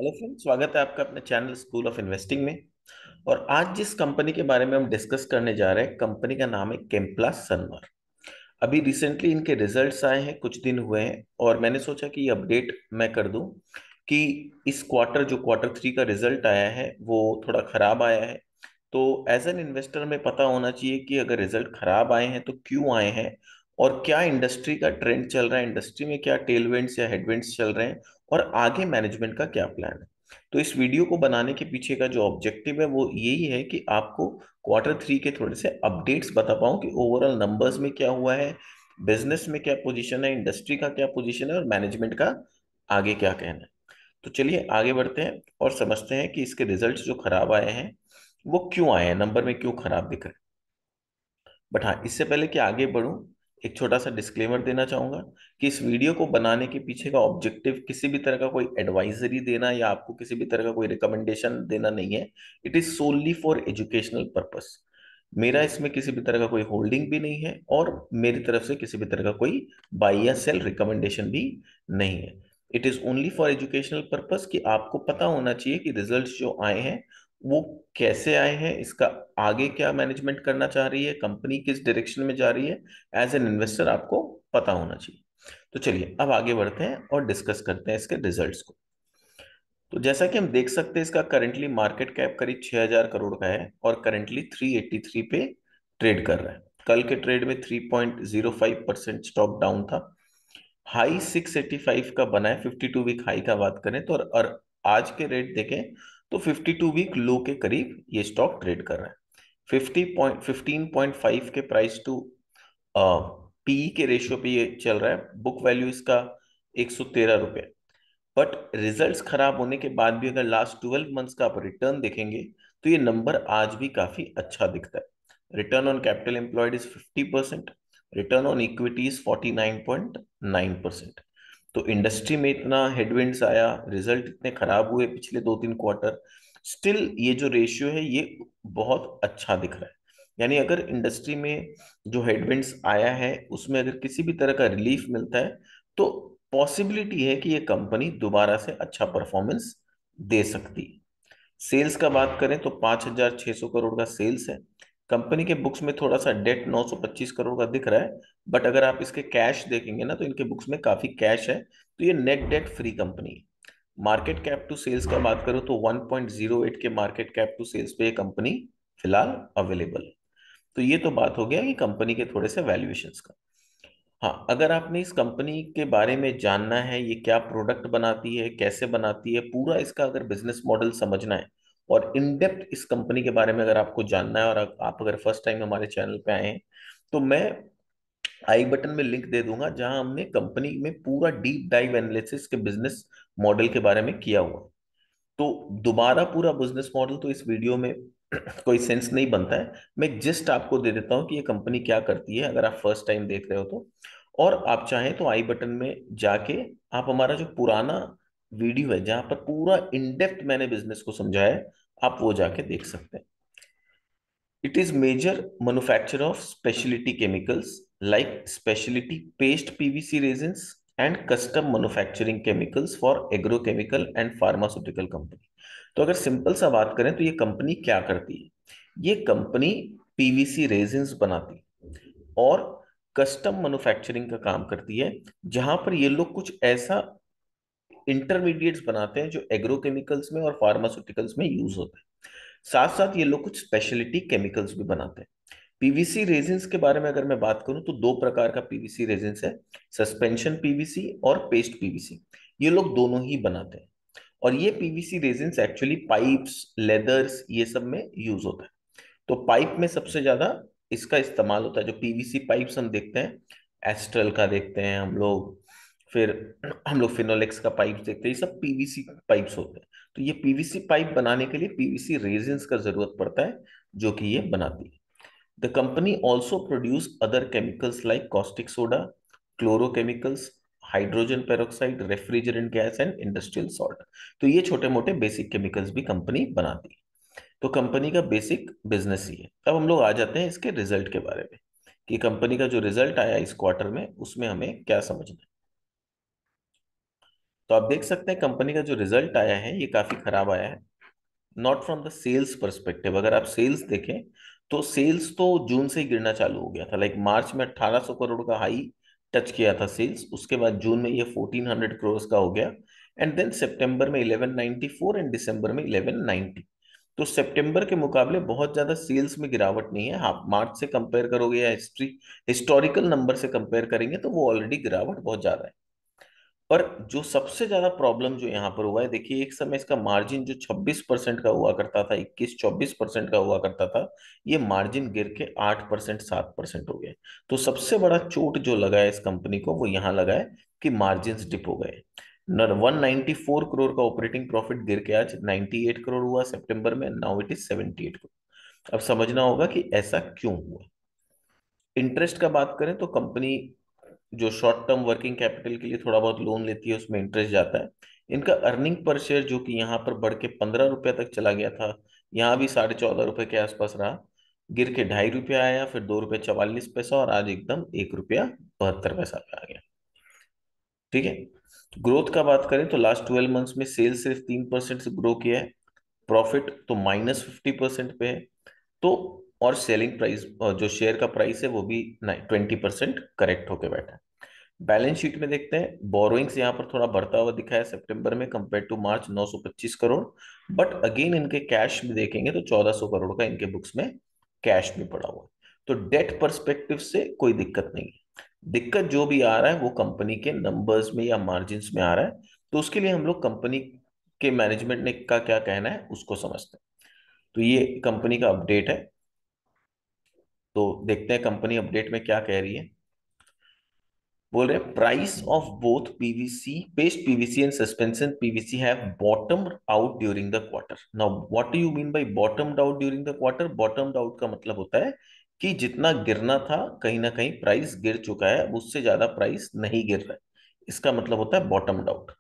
Hello friend, स्वागत है आपका अपने चैनल स्कूल ऑफ इन्वेस्टिंग में। और आज जिस कंपनी के बारे में हम डिस्कस करने जा रहे हैं, कंपनी का नाम है केम्प्ला सनमार। अभी रिसेंटली इनके रिजल्ट्स आए हैं, कुछ दिन हुए हैं, और मैंने सोचा कि ये अपडेट मैं कर दूं कि इस क्वार्टर जो क्वार्टर थ्री का रिजल्ट आया है वो थोड़ा खराब आया है। तो एज एन इन्वेस्टर में पता होना चाहिए कि अगर रिजल्ट खराब आए हैं तो क्यों आए हैं, और क्या इंडस्ट्री का ट्रेंड चल रहा है, इंडस्ट्री में क्या टेलविंड्स या हेडविंड्स चल रहे हैं, और आगे मैनेजमेंट का क्या प्लान है। तो इस वीडियो को बनाने के पीछे का जो ऑब्जेक्टिव है वो यही है कि आपको क्वार्टर थ्री के थोड़े से अपडेट्स बता पाऊं कि ओवरऑल नंबर्स में क्या हुआ है, बिजनेस में क्या पोजीशन है, इंडस्ट्री का क्या पोजीशन है, और मैनेजमेंट का आगे क्या कहना है। तो चलिए आगे बढ़ते हैं और समझते हैं कि इसके रिजल्ट्स जो खराब आए हैं वो क्यों आए हैं, नंबर में क्यों खराब दिख रहे हैं। बट हाँ, इससे पहले कि आगे बढ़ूं, एक छोटा सा डिस्क्लेमर देना चाहूंगा कि इस वीडियो को बनाने के पीछे का ऑब्जेक्टिव किसी भी तरह का कोई एडवाइजरी देना या आपको किसी भी तरह का कोई रिकमेंडेशन देना नहीं है। It is solely for educational purpose. मेरा इसमें किसी भी तरह का कोई होल्डिंग भी नहीं है, और मेरी तरफ से किसी भी तरह का कोई बाई या सेल रिकमेंडेशन भी नहीं है। It is only for educational purpose कि आपको पता होना चाहिए कि रिजल्ट्स जो आए हैं वो कैसे आए हैं, इसका आगे क्या मैनेजमेंट करना चाह रही है, कंपनी किस डायरेक्शन में जा रही है। एज एन इन्वेस्टर आपको पता होना चाहिए। तो चलिए अब आगे बढ़ते हैं और डिस्कस करते हैं इसके रिजल्ट्स को। तो जैसा कि हम देख सकते हैं, इसका करंटली मार्केट कैप करीब 6,000 करोड़ का है और करंटली 383 पे ट्रेड कर रहा है। कल के ट्रेड में 3.05% स्टॉक डाउन था। हाई 685 का बना है, 52 वीक हाई का बात करें तो, और आज के रेट देखें तो 52 वीक लो के करीब ये स्टॉक ट्रेड कर रहा है। 15.5 के प्राइस टू पीई के रेशियो पे ये चल रहा है। बुक वैल्यू इसका 113 रुपये। बट रिजल्ट्स खराब होने के बाद भी अगर लास्ट 12 मंथ्स का आप रिटर्न देखेंगे तो ये नंबर आज भी काफी अच्छा दिखता है। Return on capital employed is 50%। Return on equity is 49.9%। तो इंडस्ट्री में इतना हेडविंड्स आया, रिजल्ट इतने खराब हुए पिछले 2-3 क्वार्टर, स्टिल ये जो रेशियो है ये बहुत अच्छा दिख रहा है। यानी अगर इंडस्ट्री में जो हेडविंड्स आया है उसमें अगर किसी भी तरह का रिलीफ मिलता है तो पॉसिबिलिटी है कि ये कंपनी दोबारा से अच्छा परफॉर्मेंस दे सकती है। सेल्स का बात करें तो 5,600 करोड़ का सेल्स है। कंपनी के बुक्स में थोड़ा सा डेट 925 करोड़ का दिख रहा है। बट अगर आप इसके कैश देखेंगे ना तो इनके बुक्स में काफी कैश है, तो ये नेट डेट फ्री कंपनी है। मार्केट कैप टू सेल्स का बात करूं तो 1.08 के मार्केट कैप टू सेल्स पे ये कंपनी फिलहाल अवेलेबल है। तो ये तो बात हो गया कि कंपनी के थोड़े से वैल्यूएशंस का। हाँ, अगर आपने इस कंपनी के बारे में जानना है, ये क्या प्रोडक्ट बनाती है, कैसे बनाती है, पूरा इसका अगर बिजनेस मॉडल समझना है और इन डेप्थ इस कंपनी के बारे में अगर आपको जानना है, और आप अगर फर्स्ट टाइम हमारे चैनल पे आए हैं तो मैं आई बटन में लिंक दे दूंगा जहां हमने कंपनी में पूरा डीप डाइव एनालिसिस के बिजनेस मॉडल के बारे में किया हुआ है। तो दोबारा पूरा बिजनेस मॉडल तो इस वीडियो में कोई सेंस नहीं बनता है। मैं जस्ट आपको दे देता हूँ कि ये कंपनी क्या करती है, अगर आप फर्स्ट टाइम देख रहे हो तो। और आप चाहें तो आई बटन में जाके आप हमारा जो पुराना वीडियो है जहां पर पूरा इन डेप्थ मैंने बिजनेस को समझाया है, आप वो जाके देख सकते हैं। It is major manufacturer of specialty chemicals like specialty paste PVC resins and custom manufacturing chemicals for agrochemical and pharmaceutical company। तो अगर सिंपल सा बात करें तो ये कंपनी क्या करती है, ये कंपनी पीवीसी रेजिन्स बनाती है और कस्टम मैन्युफैक्चरिंग का काम करती है, जहां पर ये लोग कुछ ऐसा इंटरमीडिएट्स बनाते हैं जो एग्रोकेमिकल्स में और फार्मास्यूटिकल्स में यूज होते हैं। साथ साथ ये लोग कुछ स्पेशलिटी केमिकल्स भी बनाते हैं। पीवीसी रेजिन्स के बारे में अगर मैं बात करूं तो दो प्रकार का पीवीसी रेजिन्स है, सस्पेंशन पीवीसी और पेस्ट पीवीसी। ये लोग दोनों ही बनाते हैं। और ये PVC resins actually pipes, leathers, ये सब में यूज होता है। तो पाइप में सबसे ज्यादा इसका इस्तेमाल होता है। जो पीवीसी पाइप्स हम देखते हैं, एस्ट्रल का देखते हैं हम लोग, फिर हम लोग फिनोलेक्स का पाइप देखते हैं, ये सब पीवीसी पाइप्स होते हैं। तो ये पीवीसी पाइप बनाने के लिए पीवीसी रेजिन्स का जरूरत पड़ता है, जो कि ये बनाती है। The company also produce other chemicals like caustic soda, chlorochemicals, hydrogen peroxide, refrigerant gas and industrial salt. तो ये छोटे मोटे बेसिक केमिकल्स भी कंपनी बनाती है। तो कंपनी का बेसिक बिजनेस ही है। अब हम लोग आ जाते हैं इसके रिजल्ट के बारे में कि कंपनी का जो रिजल्ट आया इस क्वार्टर में उसमें हमें क्या समझना है। तो आप देख सकते हैं कंपनी का जो रिजल्ट आया है ये काफी खराब आया है। Not from the sales perspective, अगर आप सेल्स देखें तो सेल्स तो जून से ही गिरना चालू हो गया था। लाइक मार्च में 1800 करोड़ का हाई टच किया था सेल्स, उसके बाद जून में ये 1400 करोड़ का हो गया, एंड देन सितंबर में 1194 एंड दिसंबर में 1190। तो सितंबर के मुकाबले बहुत ज्यादा सेल्स में गिरावट नहीं है। आप मार्च से कंपेयर करोगे या हिस्टोरिकल नंबर से कंपेयर करेंगे तो वो ऑलरेडी गिरावट बहुत ज्यादा है। पर जो सबसे ज्यादा प्रॉब्लम जो यहाँ पर हुआ है, देखिए एक समय इसका मार्जिन जो 26% का हुआ करता था, 21-24% का हुआ करता था, ये मार्जिन गिर के 8%, 7% हो गया। तो सबसे बड़ा चोट जो लगा है इस कंपनी को वो यहाँ लगा है कि मार्जिन डिप हो गए। 194 करोड़ का ऑपरेटिंग प्रॉफिट गिर के आज 98 करोड़ हुआ सितंबर में, नाउ इट इज 78 करोड़। अब समझना होगा कि ऐसा क्यों हुआ। इंटरेस्ट का बात करें तो कंपनी जो शॉर्ट टर्म वर्किंग कैपिटल के लिए थोड़ा बहुत लोन लेती है उसमें इंटरेस्ट जाता है। इनका अर्निंग पर शेयर जो कि यहाँ पर बढ़ के 15 रुपये तक चला गया था, यहाँ भी 14.5 रुपये के आसपास रहा, गिर के 2.5 रुपया आया, फिर 2 रुपये 44 पैसा, और आज एकदम 1 रुपया 72 पैसा पे आ गया। ठीक है। ग्रोथ का बात करें तो लास्ट 12 मंथ्स में सेल्स सिर्फ 3% से ग्रो किया है, प्रॉफिट तो -50% पे है। तो और सेलिंग प्राइस जो शेयर का प्राइस है वो भी 20% करेक्ट होके बैठा है। बैलेंस शीट में देखते हैं, बोरोइंग्स यहाँ पर थोड़ा बढ़ता हुआ दिखा है सितंबर में compare to March, 925 crore. But again इनके कैश भी देखेंगे तो 1400 करोड़ का इनके बुक्स में कैश भी पड़ा हुआ है। तो डेट परस्पेक्टिव से कोई दिक्कत नहीं है। दिक्कत जो भी आ रहा है वो कंपनी के नंबर्स में या मार्जिन्स में आ रहा है। तो उसके लिए हम लोग कंपनी के मैनेजमेंट ने का क्या कहना है उसको समझते हैं। तो ये कंपनी का अपडेट है। तो देखते हैं कंपनी अपडेट में क्या कह रही है। बोल रहे हैं price of both PVC, paste PVC and suspension PVC have बॉटम्ड out during the quarter. Now what do you mean by बॉटम्ड out during the quarter? बॉटम्ड out का मतलब होता है कि जितना गिरना था कहीं ना कहीं प्राइस गिर चुका है, अब उससे ज्यादा प्राइस नहीं गिर रहा है, इसका मतलब होता है बॉटम्ड आउट।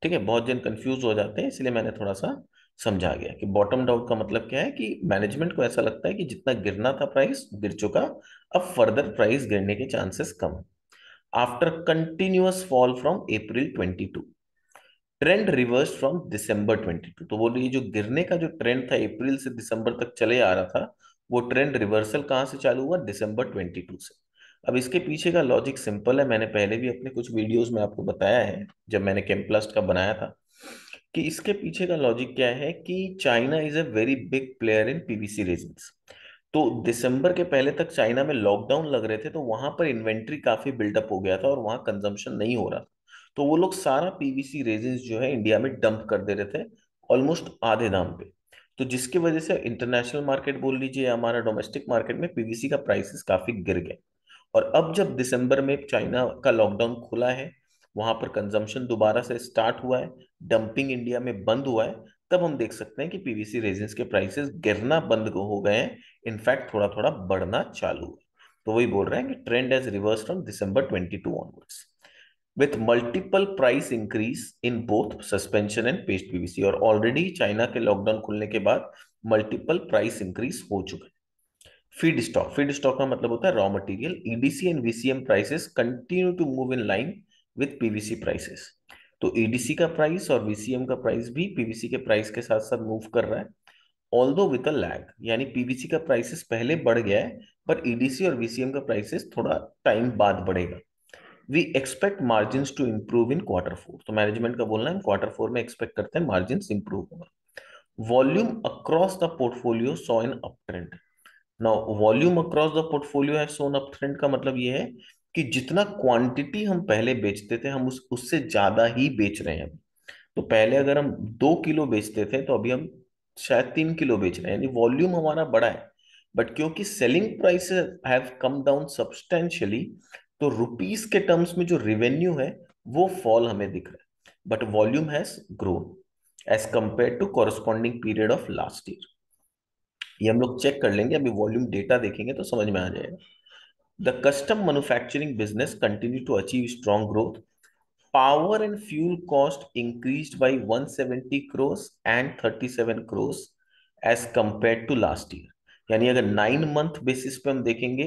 ठीक है, बहुत जन कंफ्यूज हो जाते हैं इसलिए मैंने थोड़ा सा समझा गया कि बॉटम आउट का मतलब क्या है, कि मैनेजमेंट को ऐसा लगता है कि जितना गिरना था प्राइस गिर चुका, अब फर्दर प्राइस गिरने के chances come. After continuous fall from April 22, trend reverse from December 22। तो बोलिए जो गिरने का जो ट्रेंड था अप्रैल से दिसंबर तक चले आ रहा था, वो ट्रेंड रिवर्सल कहाँ से चालू हुआ? दिसंबर 22 से। अब इसके पीछे का लॉजिक सिंपल है, मैंने पहले भी अपने कुछ वीडियोस में आपको बताया है जब मैंने केमप्लास्ट का बनाया था, कि इसके पीछे का लॉजिक क्या है कि China is a very big player in PVC resins. तो दिसंबर के पहले तक चाइना में लॉकडाउन लग रहे थे, तो वहां पर इन्वेंट्री काफी बिल्डअप हो गया था और वहां कंजम्पशन नहीं हो रहा था। तो वो लोग सारा पीवीसी रेजिन्स जो है इंडिया में डंप कर दे रहे थे, ऑलमोस्ट आधे दाम पे। तो जिसकी वजह से इंटरनेशनल मार्केट बोल लीजिए या हमारा डोमेस्टिक मार्केट में पीवीसी का प्राइसेस काफी गिर गए। और अब जब दिसंबर में चाइना का लॉकडाउन खुला है, वहां पर कंजम्पशन दोबारा से स्टार्ट हुआ है, डंपिंग इंडिया में बंद हुआ है, तब हम देख सकते हैं कि पीवीसी रेजिन्स के प्राइसेस गिरना बंद हो गए हैं, इनफैक्ट थोड़ा थोड़ा बढ़ना चालू है। तो वही बोल रहे हैं कि trend has reverse from December 22 onwards with multiple price increase in both suspension and paste PVC. और ऑलरेडी चाइना के लॉकडाउन खुलने के बाद मल्टीपल प्राइस इंक्रीज हो चुका है। फीड स्टॉक का मतलब होता है raw material. EDC and VCM prices continue to move in line with PVC prices. तो ईडीसी का प्राइस और वीसीएम का प्राइस भी पीवीसी के प्राइस के साथ साथ मूव कर रहा है, ऑल्दो विद अ लैग। यानी पीवीसी का प्राइसेस पहले बढ़ गया है, पर ईडीसी और वीसीएम का प्राइसेस थोड़ा टाइम बाद बढ़ेगा। We expect margin to improve in quarter 4। तो मैनेजमेंट का बोलना है क्वार्टर 4 में एक्सपेक्ट करते हैं मार्जिन इंप्रूव होगा। Volume across the portfolio saw an up trend. Now volume across the portfolio have Son up trend का मतलब ये है कि जितना क्वांटिटी हम पहले बेचते थे हम उससे ज्यादा ही बेच रहे हैं अभी। तो पहले अगर हम 2 किलो बेचते थे तो अभी हम शायद 3 किलो बेच रहे हैं, यानी वॉल्यूम हमारा बड़ा है। बट क्योंकि selling prices have come down substantially, तो रुपीस के टर्म्स में जो रेवेन्यू है वो फॉल हमें दिख रहा है, but volume has grown as compared to corresponding period of last year. ये हम लोग चेक कर लेंगे, अभी वॉल्यूम डेटा देखेंगे तो समझ में आ जाएगा। The custom manufacturing business continue to achieve strong growth. Power and fuel cost increased by 170 crores and 37 crores as compared to last year. यानी अगर 9 मंथ बेसिस पे हम देखेंगे,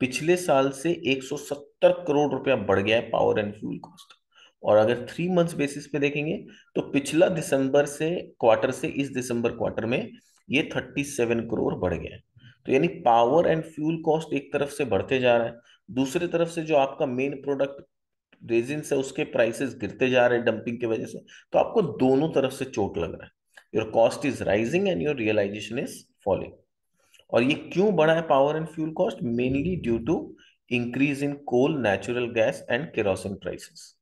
पिछले साल से 170 करोड़ रुपया बढ़ गया है पावर एंड फ्यूल कॉस्ट। और अगर 3 मंथ्स बेसिस पे देखेंगे तो पिछला दिसंबर से क्वार्टर से इस दिसंबर क्वार्टर में ये 37 करोड़ बढ़ गया है। तो यानी पावर एंड फ्यूल कॉस्ट एक तरफ से बढ़ते जा रहा है, दूसरी तरफ से जो आपका मेन प्रोडक्ट रेजिन से उसके प्राइसेस गिरते जा रहे हैं डंपिंग की वजह से, तो आपको दोनों तरफ से चोट लग रहा है। Your cost is rising and your realisation is falling. और ये क्यों बढ़ा है power and fuel cost? Mainly due to increase in coal, natural gas and kerosene prices.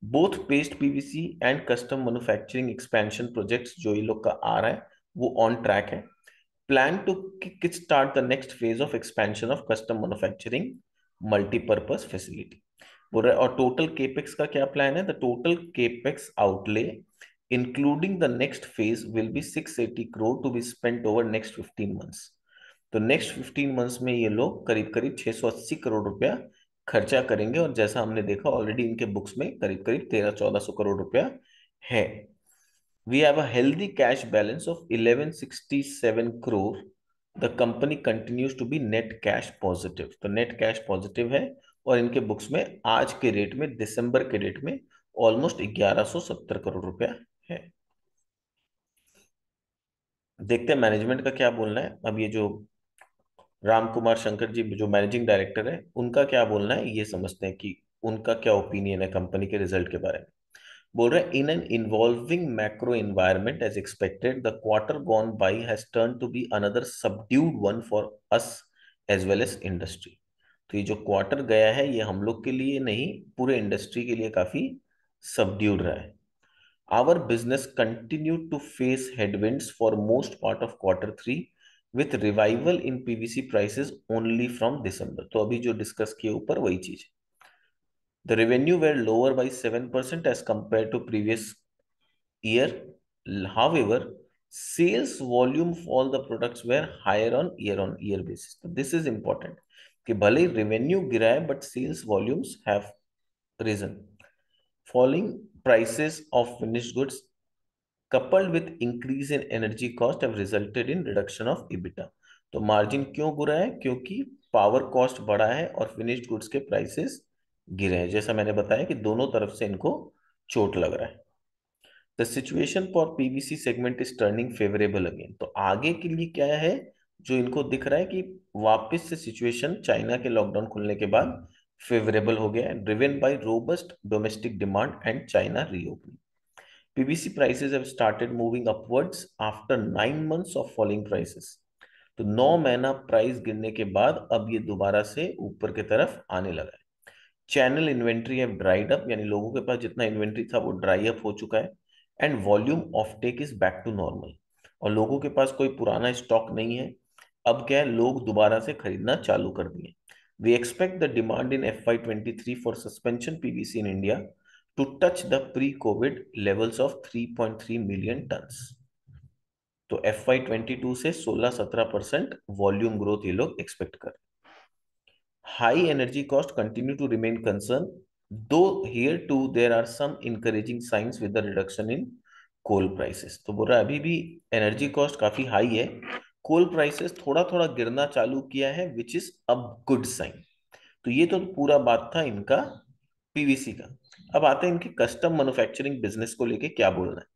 Both paste PVC and custom manufacturing expansion projects जो ये लोग का आ रहा है वो ऑन ट्रैक है। Plan to kick start the next phase of expansion of custom manufacturing multipurpose facility. बोल रहा है और टोटल केपेक्स का क्या प्लान है? The total capex outlay including the next phase will be 680 crore to be spent over next 15 months. तो next 15 months में ये लोग करीब करीब 680 करोड़ रुपया खर्चा करेंगे, और जैसा हमने देखा ऑलरेडी इनके बुक्स में करीब करीब 1300-1400 करोड़ रुपया है। We have a healthy cash balance of 1167 crore. The company continues to be net cash positive. तो नेट कैश पॉजिटिव है, और इनके बुक्स में आज के रेट में, दिसंबर के रेट में ऑलमोस्ट 1170 करोड़ रुपया है। देखते हैं मैनेजमेंट का क्या बोलना है। अब ये जो राम कुमार शंकर जी जो मैनेजिंग डायरेक्टर है उनका क्या बोलना है ये समझते हैं कि उनका क्या ओपिनियन है कंपनी के रिजल्ट के बारे में। बोल रहे हैं in an involving macro environment as expected the quarter gone by has turn to be another subdued one for us as well as industry. तो ये जो क्वार्टर गया है ये हम लोग के लिए नहीं, पूरे इंडस्ट्री के लिए काफी सबड्यूड रहा है। Our business continued to face headwinds for most part of Q3 with revival in PVC prices only from December। तो अभी जो डिस्कस किए ऊपर वही चीज। The revenue were lower by 7% as compared to previous year. However, sales volume for all the products were higher on year basis। तो this is important कि भले ही revenue गिरा है but sales volumes have risen। Falling prices of finished goods coupled with increase in energy cost have resulted in reduction of EBITDA। तो margin क्यों गिरा है? क्योंकि पावर कॉस्ट बढ़ा है और फिनिश्ड गुड्स के प्राइसेस गिरे हैं। जैसा मैंने बताया कि दोनों तरफ से इनको चोट लग रहा है। The situation for PVC segment is turning favourable again. तो आगे के लिए क्या है जो इनको दिख रहा है कि वापस से सिचुएशन चाइना के लॉकडाउन खुलने के बाद फेवरेबल हो गया है, driven by robust domestic demand and China reopening. PVC prices have started moving upwards after 9 months of falling prices। तो 9 महीना प्राइस गिरने के बाद अब ये दोबारा से ऊपर की तरफ आने लगा है। Channel inventory have dried up, यानी लोगों के पास जितना इन्वेंट्री था वो ड्राई अप हो चुका है। And volume offtake is back to normal. और लोगों के पास कोई पुराना स्टॉक नहीं है। अब क्या है, लोग दोबारा से खरीदना चालू कर दिए। We expect the demand in FY23 for suspension PVC in India to touch the pre covid levels of 3.3 million tons. तो FY22 से 16-17% वॉल्यूम ग्रोथ ये लोग एक्सपेक्ट कर। High energy cost continue to remain concern, though here too there are some encouraging signs with the reduction in coal prices। तो बोल रहा है अभी भी एनर्जी कॉस्ट काफी हाई है, कोल प्राइसेस थोड़ा थोड़ा गिरना चालू किया है, which is a good sign. तो ये तो पूरा बात था इनका पीवीसी का। अब आते हैं इनके कस्टम मैन्युफैक्चरिंग बिजनेस को लेके क्या बोलना है।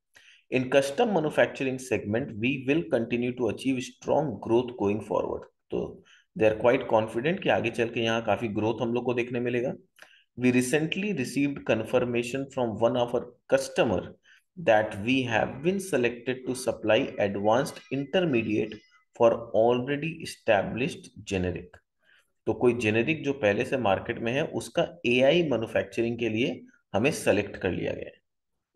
In custom manufacturing segment, we will continue to achieve strong growth going forward। तो they are quite confident कि आगे चल के यहाँ काफी ग्रोथ हम लोग को देखने मिलेगा। We recently received confirmation from one of our customer that we have been selected to supply advanced intermediate for already established generic। तो कोई जेनेरिक जो पहले से मार्केट में है उसका एआई मैन्युफैक्चरिंग के लिए हमें सेलेक्ट कर लिया गया है।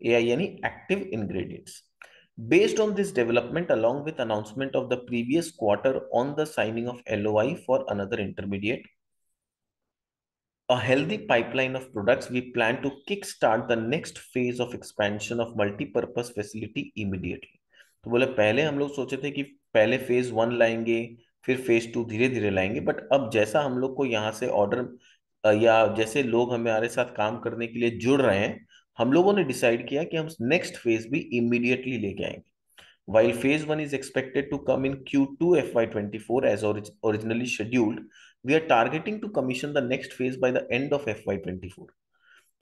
AI यानी active ingredients। Based on this development, along with announcement of the previous quarter on the signing of LOI for another intermediate, a healthy pipeline of products, we plan to kickstart the next phase of expansion of multi-purpose facility immediately। तो बोले पहले हम लोग सोचे थे कि पहले phase 1 लाएंगे, फिर फेज 2 धीरे धीरे लाएंगे, बट अब जैसा हम लोग को यहाँ से ऑर्डर या जैसे लोग हमारे साथ काम करने के लिए जुड़ रहे हैं, हम लोगों ने डिसाइड किया कि हम नेक्स्ट फेज भी इमीडिएटली लेके आएंगे। While phase 1 is expected to come in Q2 FY24 as originally scheduled, we are targeting to commission the next phase by the end of FY24।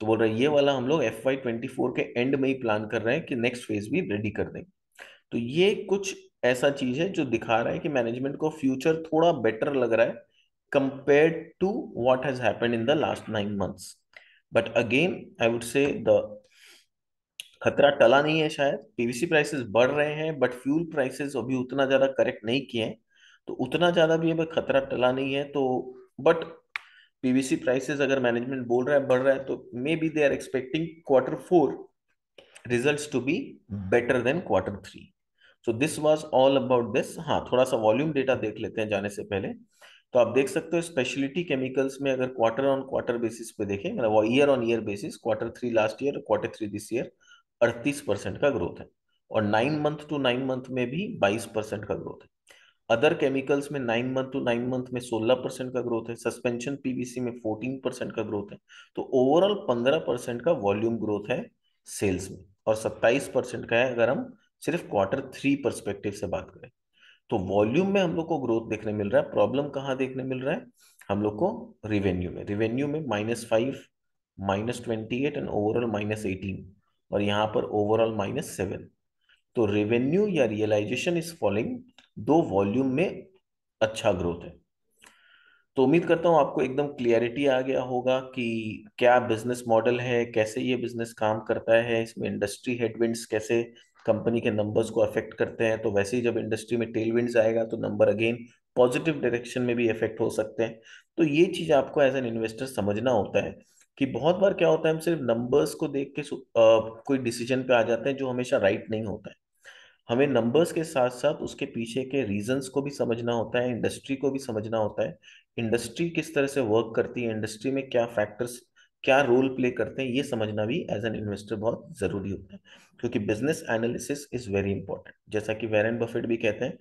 तो बोल रहे हैं ये वाला हम लोग FY 24 के एंड में ही प्लान कर रहे हैं कि नेक्स्ट फेज भी रेडी कर देंगे। तो ये कुछ ऐसा चीज है जो दिखा रहा है कि मैनेजमेंट को फ्यूचर थोड़ा बेटर लग रहा है compared to what has happened in the last 9 months. But again I would say the खतरा टला नहीं है, शायद पीवीसी प्राइसेस बढ़ रहे हैं बट फ्यूल प्राइसेस अभी उतना ज्यादा करेक्ट नहीं किए हैं, तो उतना ज्यादा भी अभी खतरा टला नहीं है। तो बट पीवीसी प्राइसेस अगर मैनेजमेंट बोल रहा है बढ़ रहा है, तो maybe they are expecting Q4 results to be better than Q3। So this was all about this. हाँ, थोड़ा सा वॉल्यूम डेटा देख लेते हैं जाने से पहले। तो आप देख सकते हो स्पेशलिटी केमिकल्स में अगर क्वार्टर ऑन क्वार्टर बेसिस पे देखें, मतलब वो year on year basis, Q3 last year, Q3 this year, 38% का ग्रोथ है। और 9 मंथ टू 9 मंथ में भी 22% का ग्रोथ है। अदर केमिकल्स में 9 मंथ टू 9 मंथ में 16% का ग्रोथ है। सस्पेंशन पीवीसी में 14% का ग्रोथ है। तो ओवरऑल 15% का वॉल्यूम ग्रोथ है सेल्स में, और 27% का है अगर हम सिर्फ Q3 परस्पेक्टिव से बात करें। तो वॉल्यूम में हम लोग को ग्रोथ देखने मिल रहा है। प्रॉब्लम कहाँ देखने मिल रहा है हम लोग को? रिवेन्यू में -5, -28 एंड ओवरऑल -18, और यहाँ पर ओवरऑल -7। तो रेवेन्यू या रियलाइजेशन इज फॉलिंग, दो वॉल्यूम में अच्छा ग्रोथ है। तो उम्मीद करता हूँ आपको एकदम क्लियरिटी आ गया होगा कि क्या बिजनेस मॉडल है, कैसे ये बिजनेस काम करता है, इसमें इंडस्ट्री हेडविंड्स कैसे कंपनी के नंबर्स को अफेक्ट करते हैं। तो वैसे ही जब इंडस्ट्री में टेलविंड्स आएगा तो नंबर अगेन पॉजिटिव डायरेक्शन में भी इफेक्ट हो सकते हैं। तो ये चीज आपको एज एन इन्वेस्टर समझना होता है कि बहुत बार क्या होता है, हम सिर्फ नंबर्स को देख के कोई डिसीजन पे आ जाते हैं जो हमेशा राइट नहीं होता है। हमें नंबर्स के साथ साथ उसके पीछे के रीजंस को भी समझना होता है, इंडस्ट्री को भी समझना होता है। इंडस्ट्री किस तरह से वर्क करती है, इंडस्ट्री में क्या फैक्टर्स क्या रोल प्ले करते हैं, ये समझना भी एज एन इन्वेस्टर बहुत जरूरी होता है। क्योंकि business analysis is very important. जैसा कि वैरेन बफेट भी कहते हैं,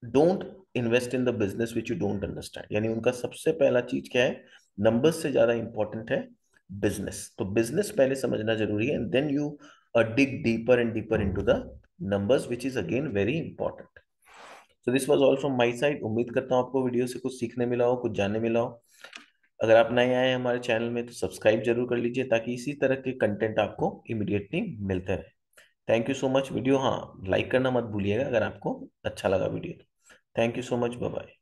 don't invest in the business which you don't understand. यानी उनका सबसे पहला चीज क्या है? नंबर्स से ज्यादा इंपॉर्टेंट है बिजनेस। तो बिजनेस पहले समझना जरूरी है, and then you dig deeper and deeper into the numbers, which is again very important. So this was all from my side. उम्मीद करता हूँ आपको वीडियो से कुछ सीखने मिला हो, कुछ जानने मिला हो। अगर आप नए आए हैं हमारे चैनल में तो सब्सक्राइब जरूर कर लीजिए, ताकि इसी तरह के कंटेंट आपको इमीडिएटली मिलते रहे। Thank you so much. Video हाँ लाइक करना मत भूलिएगा अगर आपको अच्छा लगा video. Thank you so much. Bye bye.